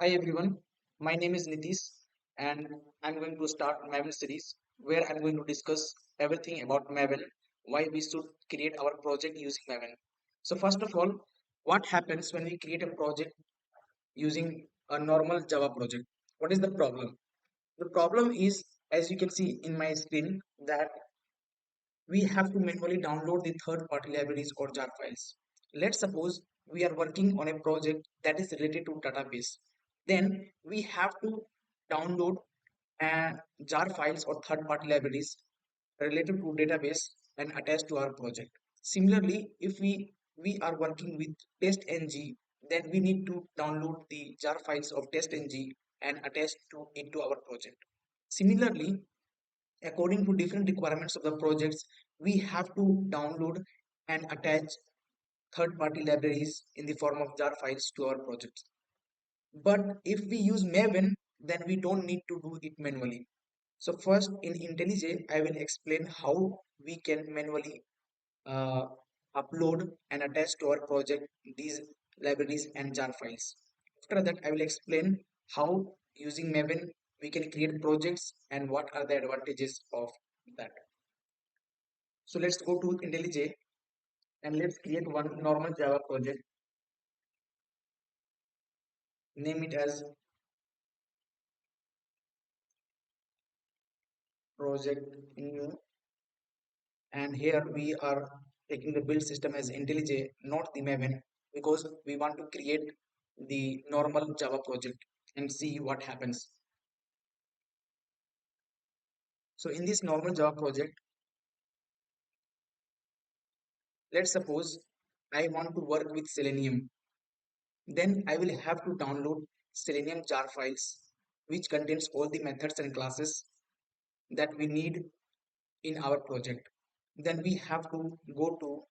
Hi everyone, my name is Nitish and I'm going to start Maven series where I'm going to discuss everything about Maven, why we should create our project using Maven. So first of all, what happens when we create a project using a normal Java project? What is the problem? The problem is, as you can see in my screen, that we have to manually download the third-party libraries or jar files. Let's suppose we are working on a project that is related to database. Then we have to download jar files or third-party libraries related to database and attach to our project. Similarly, if we are working with testng, then we need to download the jar files of testng and attach to it to our project. Similarly, according to different requirements of the projects, we have to download and attach third-party libraries in the form of jar files to our projects. But if we use Maven, then we don't need to do it manually. So first in IntelliJ, I will explain how we can manually uh, upload and attach to our project these libraries and jar files. After that, I will explain how using Maven we can create projects and what are the advantages of that. So let's go to IntelliJ and let's create one normal Java project. Name it as project new, and here we are taking the build system as IntelliJ, not the Maven, because we want to create the normal Java project and see what happens. So in this normal Java project, let's suppose I want to work with Selenium. Then I will have to download Selenium jar files, which contains all the methods and classes that we need in our project. Then we have to go to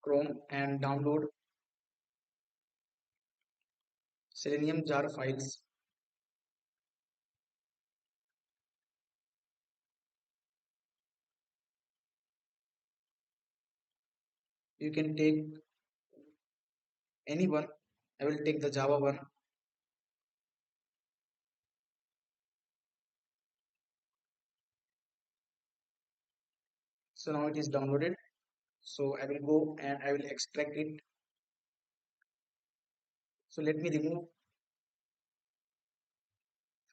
Chrome and download Selenium jar files. You can take any one. I will take the Java one. So now it is downloaded. So I will go and I will extract it. So let me remove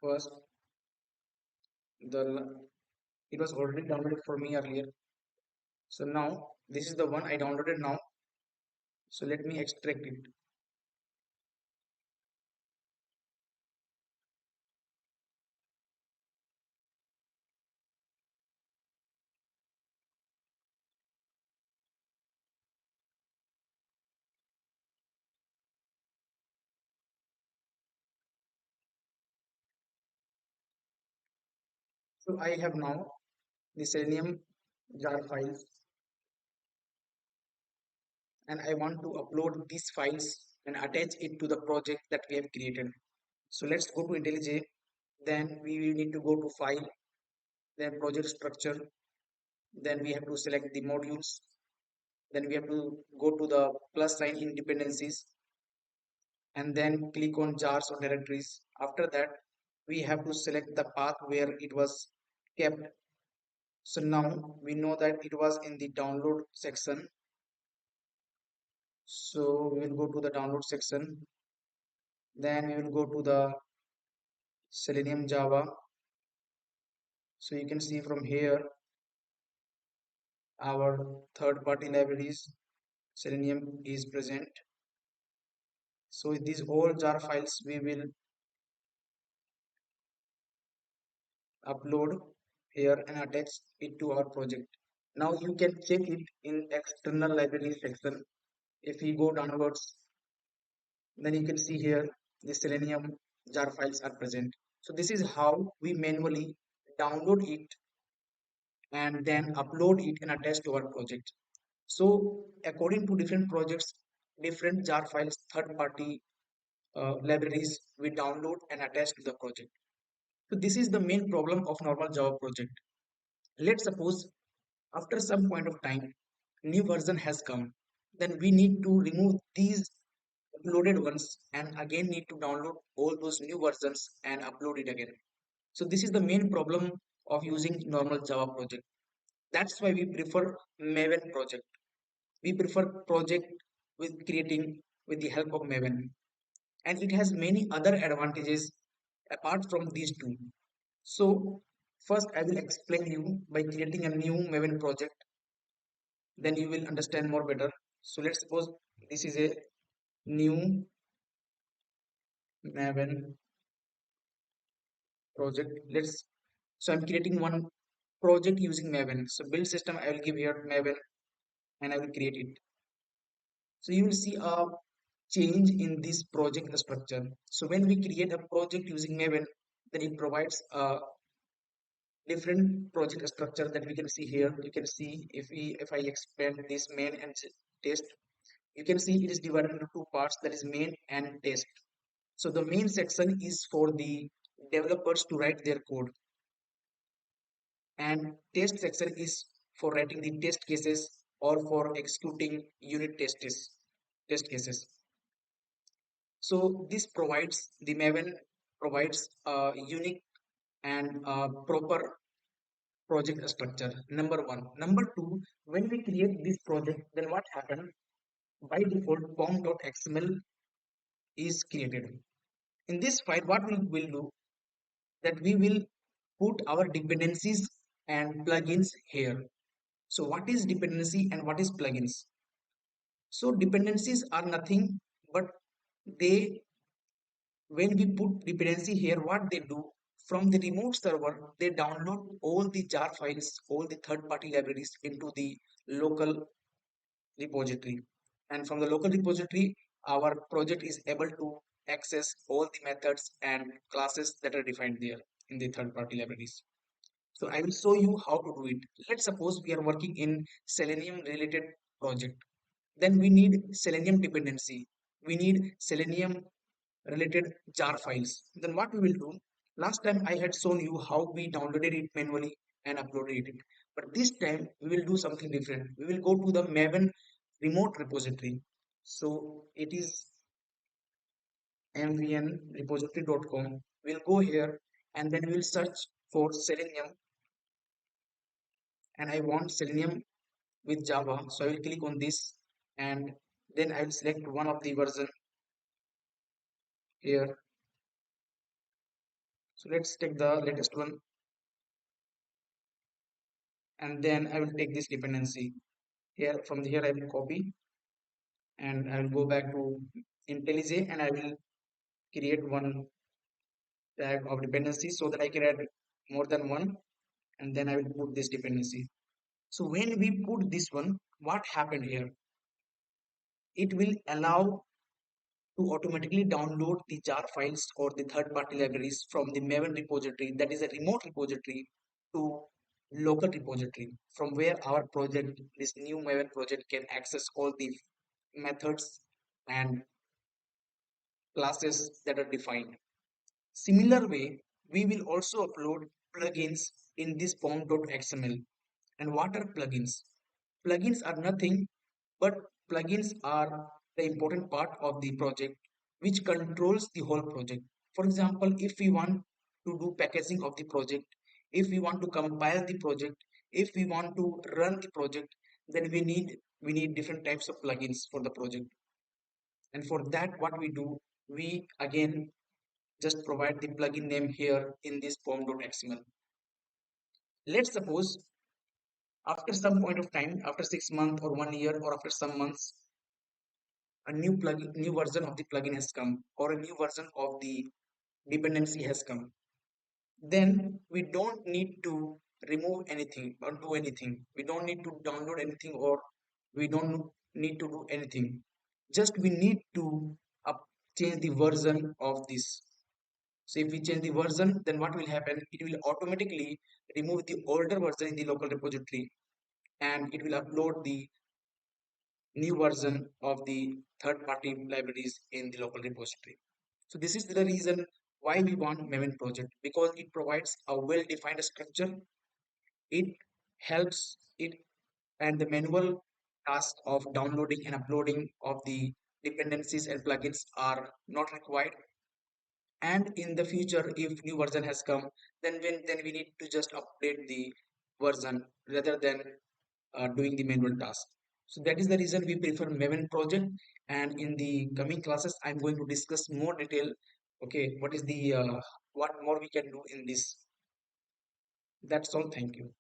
first the, it was already downloaded for me earlier. So now this is the one I downloaded now. So let me extract it. So I have now the Selenium jar files and I want to upload these files and attach it to the project that we have created. So let's go to IntelliJ. Then we will need to go to file, then project structure. Then we have to select the modules. Then we have to go to the plus sign in dependencies and then click on jars or directories. After that, we have to select the path where it was kept. So now we know that it was in the download section. So we will go to the download section. Then we will go to the Selenium Java. So you can see from here our third party libraries Selenium is present. So these all jar files we will upload here and attach it to our project. Now you can check it in external library section. If we go downwards, then you can see here the Selenium jar files are present. So this is how we manually download it and then upload it and attach to our project. So according to different projects, different jar files, third party libraries we download and attach to the project. So this is the main problem of normal Java project. Let's suppose after some point of time, new version has come. Then we need to remove these uploaded once and again need to download all those new versions and upload it again. So this is the main problem of using normal Java project. That's why we prefer Maven project. We prefer project with creating with the help of Maven, and it has many other advantages apart from these two. So first I will explain you by creating a new Maven project, then you will understand more better. So let's suppose this is a new Maven project. So I'm creating one project using Maven. So build system I will give here Maven and I will create it. So you will see a change in this project structure. So when we create a project using Maven, then it provides a different project structure that we can see here. You can see if I expand this main and test, you can see it is divided into two parts, that is main and test. So the main section is for the developers to write their code, and test section is for writing the test cases or for executing unit test cases. So this provides the Maven provides a unique and proper project structure. Number one. Number two, when we create this project, then what happened? By default, pom.xml is created. In this file, what we will do that we will put our dependencies and plugins here. So what is dependency and what is plugins? So dependencies are nothing but they, when we put dependency here, what they do from the remote server, they download all the jar files, all the third-party libraries into the local repository, and from the local repository our project is able to access all the methods and classes that are defined there in the third-party libraries. So I will show you how to do it. Let's suppose we are working in Selenium related project, then we need Selenium dependency, we need Selenium related jar files. Then what we will do, last time I had shown you how we downloaded it manually and uploaded it, but this time we will do something different. We will go to the Maven remote repository. So it is mvnrepository.com. We'll go here and then we'll search for Selenium, and I want Selenium with Java, so I will click on this and then I will select one of the version here. So let's take the latest one, and then I will take this dependency here. From here I will copy and I will go back to IntelliJ and I will create one tag of dependency so that I can add more than one, and then I will put this dependency. So when we put this one, what happened here? It will allow to automatically download the jar files or the third-party libraries from the Maven repository, that is a remote repository, to local repository from where our project, this new Maven project, can access all the methods and classes that are defined. Similar way, we will also upload plugins in this pom.xml. And what are plugins? Plugins are nothing but plugins are the important part of the project which controls the whole project. For example, if we want to do packaging of the project, if we want to compile the project, if we want to run the project, then we need different types of plugins for the project. And for that, what we do, we again just provide the plugin name here in this pom.xml. Let's suppose after some point of time, after 6 months or 1 year or after some months, a new version of the plugin has come or a new version of the dependency has come. Then we don't need to remove anything or do anything. We don't need to download anything or we don't need to do anything. Just we need to change the version of this. So if we change the version, then what will happen? It will automatically remove the older version in the local repository and it will upload the new version of the third-party libraries in the local repository. So this is the reason why we want Maven project, because it provides a well-defined structure. It helps it, and the manual task of downloading and uploading of the dependencies and plugins are not required. And in the future, if new version has come, then we need to just update the version rather than doing the manual task. So that is the reason we prefer Maven project. And in the coming classes, I'm going to discuss more detail. Okay, what is the what more we can do in this. That's all. Thank you.